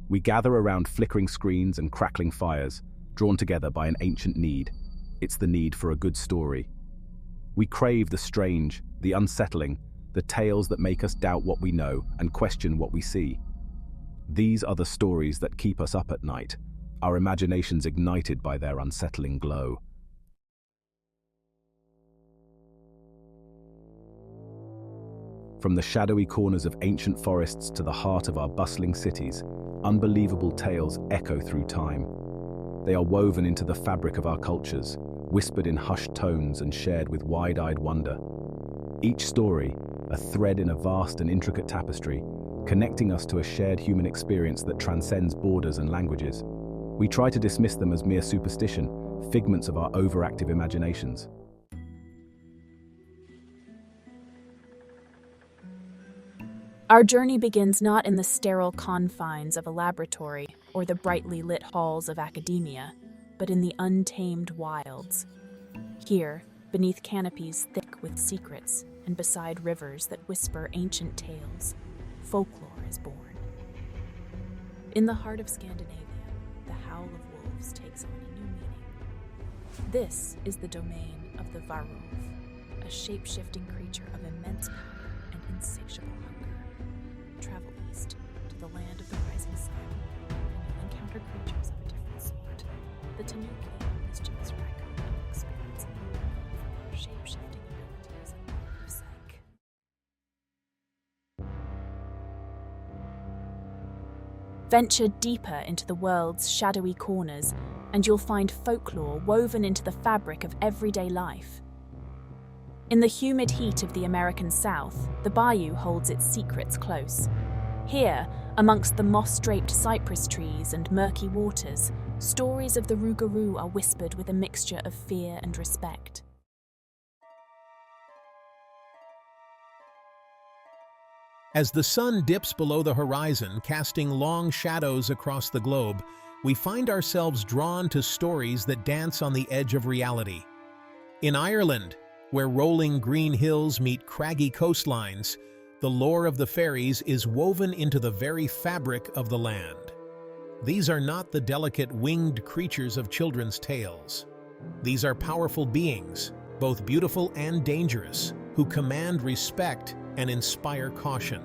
We gather around flickering screens and crackling fires, drawn together by an ancient need. It's the need for a good story. We crave the strange, the unsettling, the tales that make us doubt what we know and question what we see. These are the stories that keep us up at night, our imaginations ignited by their unsettling glow. From the shadowy corners of ancient forests to the heart of our bustling cities, unbelievable tales echo through time. They are woven into the fabric of our cultures, whispered in hushed tones and shared with wide-eyed wonder. Each story, a thread in a vast and intricate tapestry, connecting us to a shared human experience that transcends borders and languages. We try to dismiss them as mere superstition, figments of our overactive imaginations. Our journey begins not in the sterile confines of a laboratory or the brightly lit halls of academia, but in the untamed wilds. Here, beneath canopies thick with secrets and beside rivers that whisper ancient tales, folklore is born. In the heart of Scandinavia, the howl of wolves takes on a new meaning. This is the domain of the Varulv, a shape-shifting creature of immense power and insatiable hunger. Travel east to the land of the rising sun, and you'll encounter creatures of a different sort. The Tanuki, mischievous raccoon, experience for shape-shifting abilities and power of psych. Venture deeper into the world's shadowy corners, and you'll find folklore woven into the fabric of everyday life. In the humid heat of the American South, the bayou holds its secrets close. Here, amongst the moss-draped cypress trees and murky waters, stories of the Rougarou are whispered with a mixture of fear and respect. As the sun dips below the horizon, casting long shadows across the globe, we find ourselves drawn to stories that dance on the edge of reality. In Ireland, where rolling green hills meet craggy coastlines, the lore of the fairies is woven into the very fabric of the land. These are not the delicate winged creatures of children's tales. These are powerful beings, both beautiful and dangerous, who command respect and inspire caution.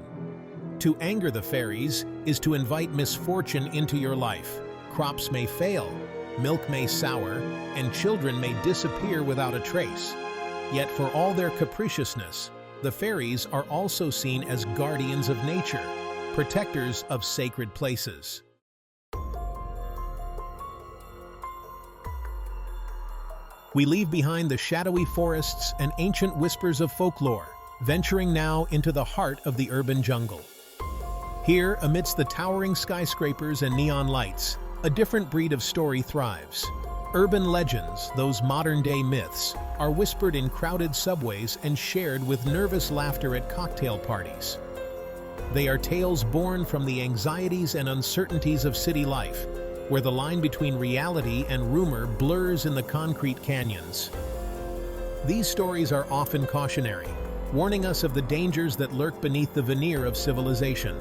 To anger the fairies is to invite misfortune into your life. Crops may fail, milk may sour, and children may disappear without a trace. Yet for all their capriciousness, the fairies are also seen as guardians of nature, protectors of sacred places. We leave behind the shadowy forests and ancient whispers of folklore, venturing now into the heart of the urban jungle. Here, amidst the towering skyscrapers and neon lights, a different breed of story thrives. Urban legends, those modern-day myths, are whispered in crowded subways and shared with nervous laughter at cocktail parties. They are tales born from the anxieties and uncertainties of city life, where the line between reality and rumor blurs in the concrete canyons. These stories are often cautionary, warning us of the dangers that lurk beneath the veneer of civilization.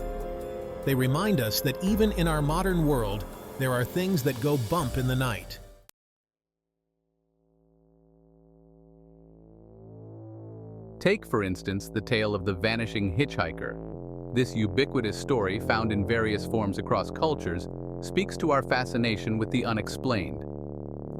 They remind us that even in our modern world, there are things that go bump in the night. Take, for instance, the tale of the vanishing hitchhiker. This ubiquitous story, found in various forms across cultures, speaks to our fascination with the unexplained.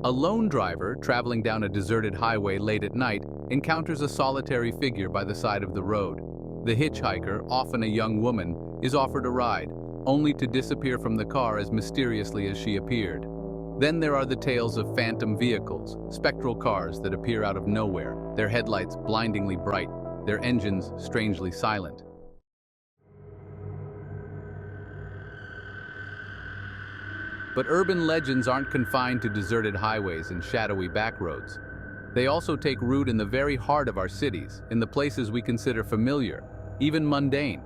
A lone driver traveling down a deserted highway late at night encounters a solitary figure by the side of the road. The hitchhiker, often a young woman, is offered a ride, only to disappear from the car as mysteriously as she appeared. Then there are the tales of phantom vehicles, spectral cars that appear out of nowhere, their headlights blindingly bright, their engines strangely silent. But urban legends aren't confined to deserted highways and shadowy backroads. They also take root in the very heart of our cities, in the places we consider familiar, even mundane.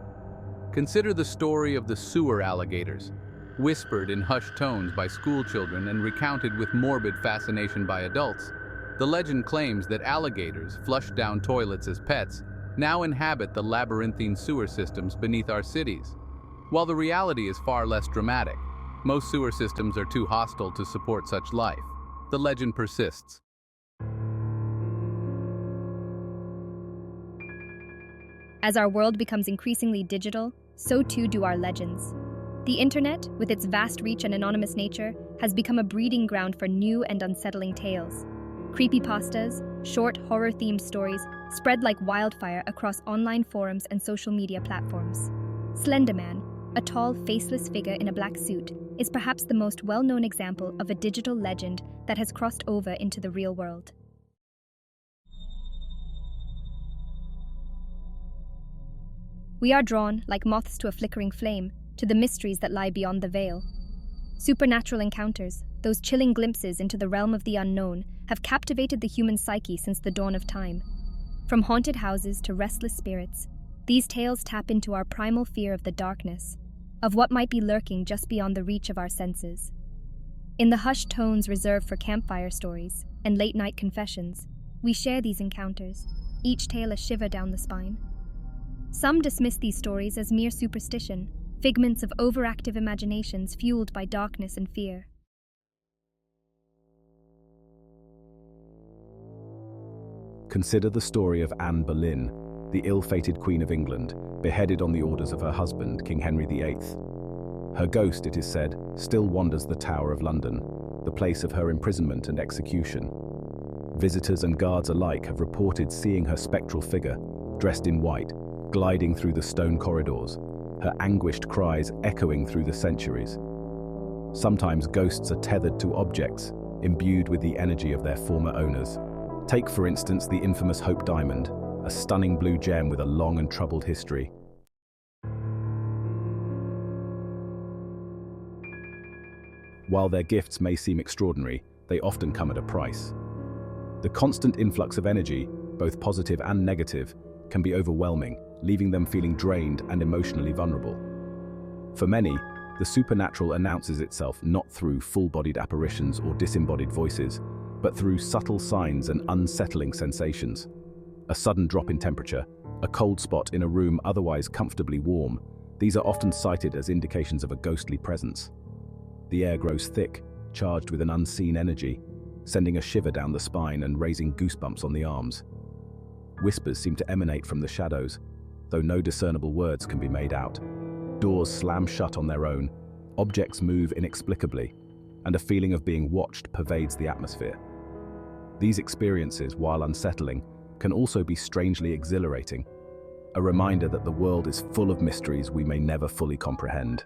Consider the story of the sewer alligators, whispered in hushed tones by schoolchildren and recounted with morbid fascination by adults. The legend claims that alligators, flushed down toilets as pets, now inhabit the labyrinthine sewer systems beneath our cities. While the reality is far less dramatic, Most sewer systems are too hostile to support such life. The legend persists. As our world becomes increasingly digital, so too do our legends. The internet, with its vast reach and anonymous nature, has become a breeding ground for new and unsettling tales. Creepypastas, short horror-themed stories, spread like wildfire across online forums and social media platforms. Slenderman, a tall, faceless figure in a black suit, is perhaps the most well-known example of a digital legend that has crossed over into the real world. We are drawn, like moths to a flickering flame, to the mysteries that lie beyond the veil. Supernatural encounters, those chilling glimpses into the realm of the unknown, have captivated the human psyche since the dawn of time. From haunted houses to restless spirits, these tales tap into our primal fear of the darkness, of what might be lurking just beyond the reach of our senses. In the hushed tones reserved for campfire stories and late-night confessions, we share these encounters, each tale a shiver down the spine. Some dismiss these stories as mere superstition, figments of overactive imaginations fueled by darkness and fear. Consider the story of Anne Boleyn, the ill-fated Queen of England, beheaded on the orders of her husband, King Henry VIII. Her ghost, it is said, still wanders the Tower of London, the place of her imprisonment and execution. Visitors and guards alike have reported seeing her spectral figure, dressed in white, gliding through the stone corridors, her anguished cries echoing through the centuries. Sometimes ghosts are tethered to objects, imbued with the energy of their former owners. Take, for instance, the infamous Hope Diamond, a stunning blue gem with a long and troubled history. While their gifts may seem extraordinary, they often come at a price. The constant influx of energy, both positive and negative, can be overwhelming, leaving them feeling drained and emotionally vulnerable. For many, the supernatural announces itself not through full-bodied apparitions or disembodied voices, but through subtle signs and unsettling sensations. A sudden drop in temperature, a cold spot in a room otherwise comfortably warm, these are often cited as indications of a ghostly presence. The air grows thick, charged with an unseen energy, sending a shiver down the spine and raising goosebumps on the arms. Whispers seem to emanate from the shadows, though no discernible words can be made out. Doors slam shut on their own, objects move inexplicably, and a feeling of being watched pervades the atmosphere. These experiences, while unsettling, can also be strangely exhilarating, a reminder that the world is full of mysteries we may never fully comprehend.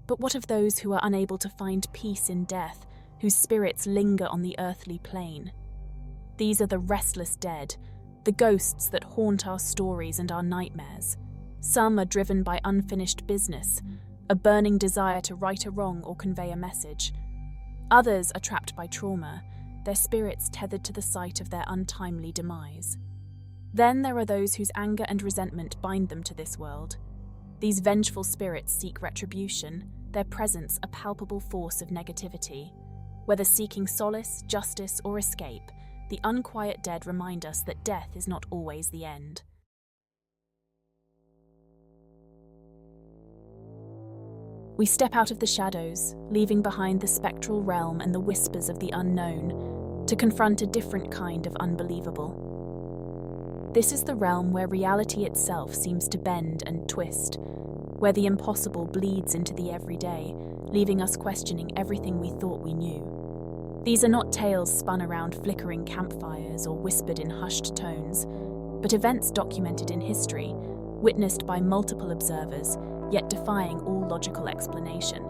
But what of those who are unable to find peace in death, whose spirits linger on the earthly plane? These are the restless dead, the ghosts that haunt our stories and our nightmares. Some are driven by unfinished business, a burning desire to right a wrong or convey a message. Others are trapped by trauma, their spirits tethered to the site of their untimely demise. Then there are those whose anger and resentment bind them to this world. These vengeful spirits seek retribution, their presence a palpable force of negativity. Whether seeking solace, justice, or escape, the unquiet dead remind us that death is not always the end. We step out of the shadows, leaving behind the spectral realm and the whispers of the unknown, to confront a different kind of unbelievable. This is the realm where reality itself seems to bend and twist, where the impossible bleeds into the everyday, leaving us questioning everything we thought we knew. These are not tales spun around flickering campfires or whispered in hushed tones, but events documented in history, witnessed by multiple observers, yet defying all logical explanation.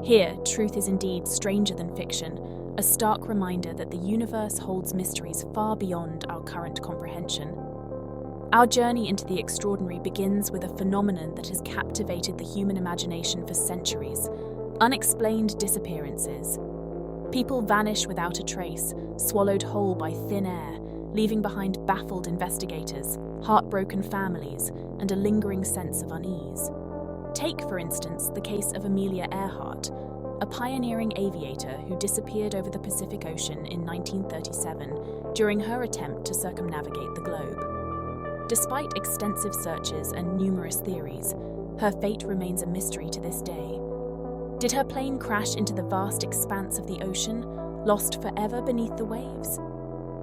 Here, truth is indeed stranger than fiction, a stark reminder that the universe holds mysteries far beyond our current comprehension. Our journey into the extraordinary begins with a phenomenon that has captivated the human imagination for centuries: unexplained disappearances. People vanish without a trace, swallowed whole by thin air, leaving behind baffled investigators, heartbroken families, and a lingering sense of unease. Take, for instance, the case of Amelia Earhart, a pioneering aviator who disappeared over the Pacific Ocean in 1937 during her attempt to circumnavigate the globe. Despite extensive searches and numerous theories, her fate remains a mystery to this day. Did her plane crash into the vast expanse of the ocean, lost forever beneath the waves?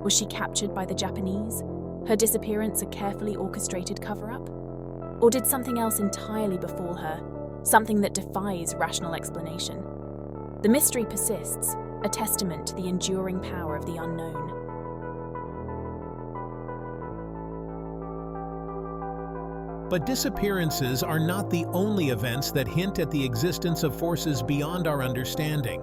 Was she captured by the Japanese, her disappearance a carefully orchestrated cover-up? Or did something else entirely befall her, something that defies rational explanation? The mystery persists, a testament to the enduring power of the unknown. But disappearances are not the only events that hint at the existence of forces beyond our understanding.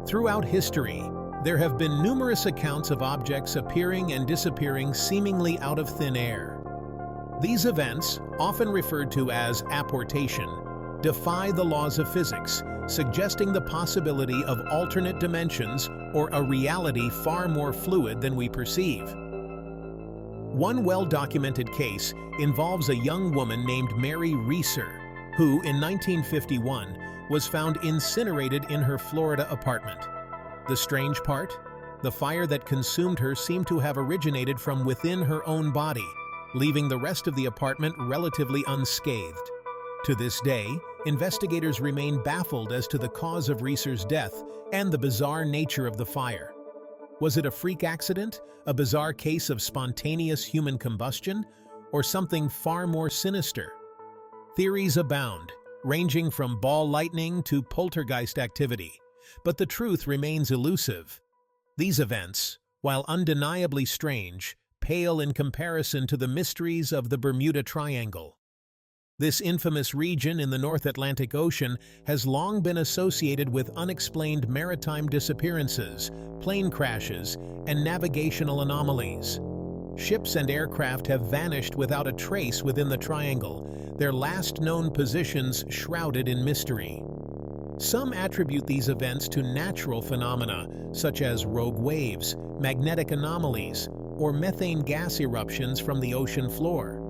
Throughout history, there have been numerous accounts of objects appearing and disappearing seemingly out of thin air. These events, often referred to as apportation, defy the laws of physics, suggesting the possibility of alternate dimensions or a reality far more fluid than we perceive. One well-documented case involves a young woman named Mary Reeser, who, in 1951, was found incinerated in her Florida apartment. The strange part? The fire that consumed her seemed to have originated from within her own body, leaving the rest of the apartment relatively unscathed. To this day, investigators remain baffled as to the cause of Reeser's death and the bizarre nature of the fire. Was it a freak accident, a bizarre case of spontaneous human combustion, or something far more sinister? Theories abound, ranging from ball lightning to poltergeist activity, but the truth remains elusive. These events, while undeniably strange, pale in comparison to the mysteries of the Bermuda Triangle. This infamous region in the North Atlantic Ocean has long been associated with unexplained maritime disappearances, plane crashes, and navigational anomalies. Ships and aircraft have vanished without a trace within the triangle, their last known positions shrouded in mystery. Some attribute these events to natural phenomena, such as rogue waves, magnetic anomalies, or methane gas eruptions from the ocean floor.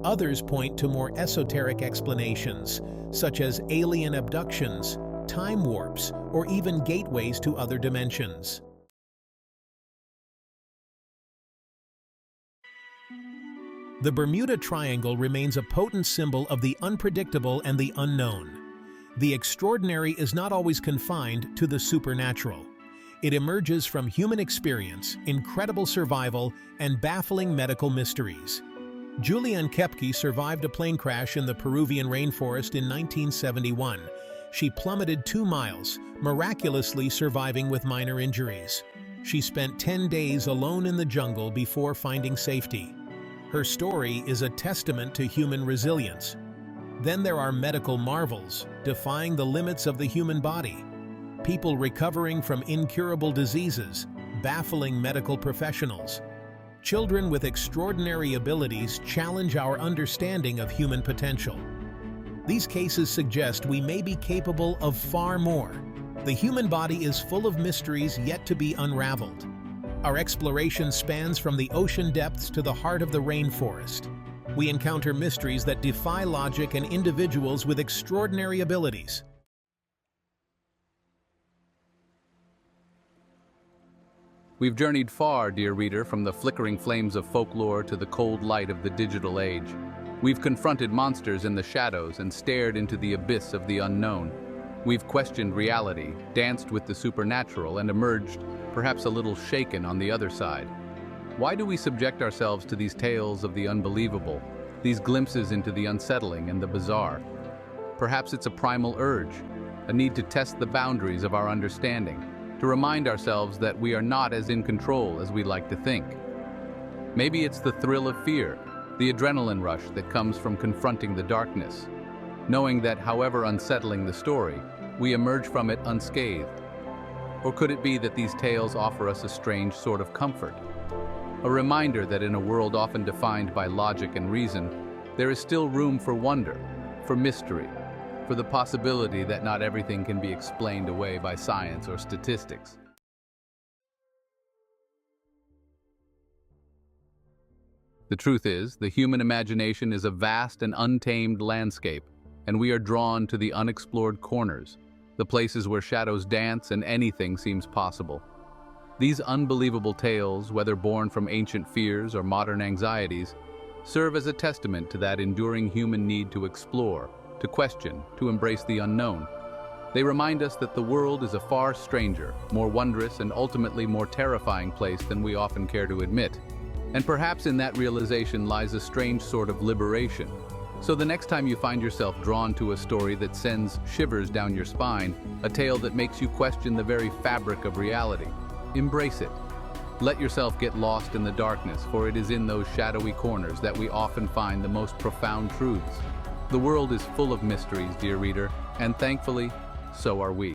Others point to more esoteric explanations, such as alien abductions, time warps, or even gateways to other dimensions. The Bermuda Triangle remains a potent symbol of the unpredictable and the unknown. The extraordinary is not always confined to the supernatural. It emerges from human experience, incredible survival, and baffling medical mysteries. Julianne Koepke survived a plane crash in the Peruvian rainforest in 1971. She plummeted 2 miles, miraculously surviving with minor injuries. She spent 10 days alone in the jungle before finding safety. Her story is a testament to human resilience. Then there are medical marvels, defying the limits of the human body. People recovering from incurable diseases, baffling medical professionals. Children with extraordinary abilities challenge our understanding of human potential. These cases suggest we may be capable of far more. The human body is full of mysteries yet to be unraveled. Our exploration spans from the ocean depths to the heart of the rainforest. We encounter mysteries that defy logic and individuals with extraordinary abilities. We've journeyed far, dear reader, from the flickering flames of folklore to the cold light of the digital age. We've confronted monsters in the shadows and stared into the abyss of the unknown. We've questioned reality, danced with the supernatural, and emerged, perhaps a little shaken, on the other side. Why do we subject ourselves to these tales of the unbelievable, these glimpses into the unsettling and the bizarre? Perhaps it's a primal urge, a need to test the boundaries of our understanding, to remind ourselves that we are not as in control as we like to think. Maybe it's the thrill of fear, the adrenaline rush that comes from confronting the darkness, knowing that however unsettling the story, we emerge from it unscathed. Or could it be that these tales offer us a strange sort of comfort? A reminder that in a world often defined by logic and reason, there is still room for wonder, for mystery, for the possibility that not everything can be explained away by science or statistics. The truth is, the human imagination is a vast and untamed landscape, and we are drawn to the unexplored corners, the places where shadows dance and anything seems possible. These unbelievable tales, whether born from ancient fears or modern anxieties, serve as a testament to that enduring human need to explore, to question, to embrace the unknown. They remind us that the world is a far stranger, more wondrous, and ultimately more terrifying place than we often care to admit. And perhaps in that realization lies a strange sort of liberation. So the next time you find yourself drawn to a story that sends shivers down your spine, a tale that makes you question the very fabric of reality, embrace it. Let yourself get lost in the darkness, for it is in those shadowy corners that we often find the most profound truths. The world is full of mysteries, dear reader, and thankfully, so are we.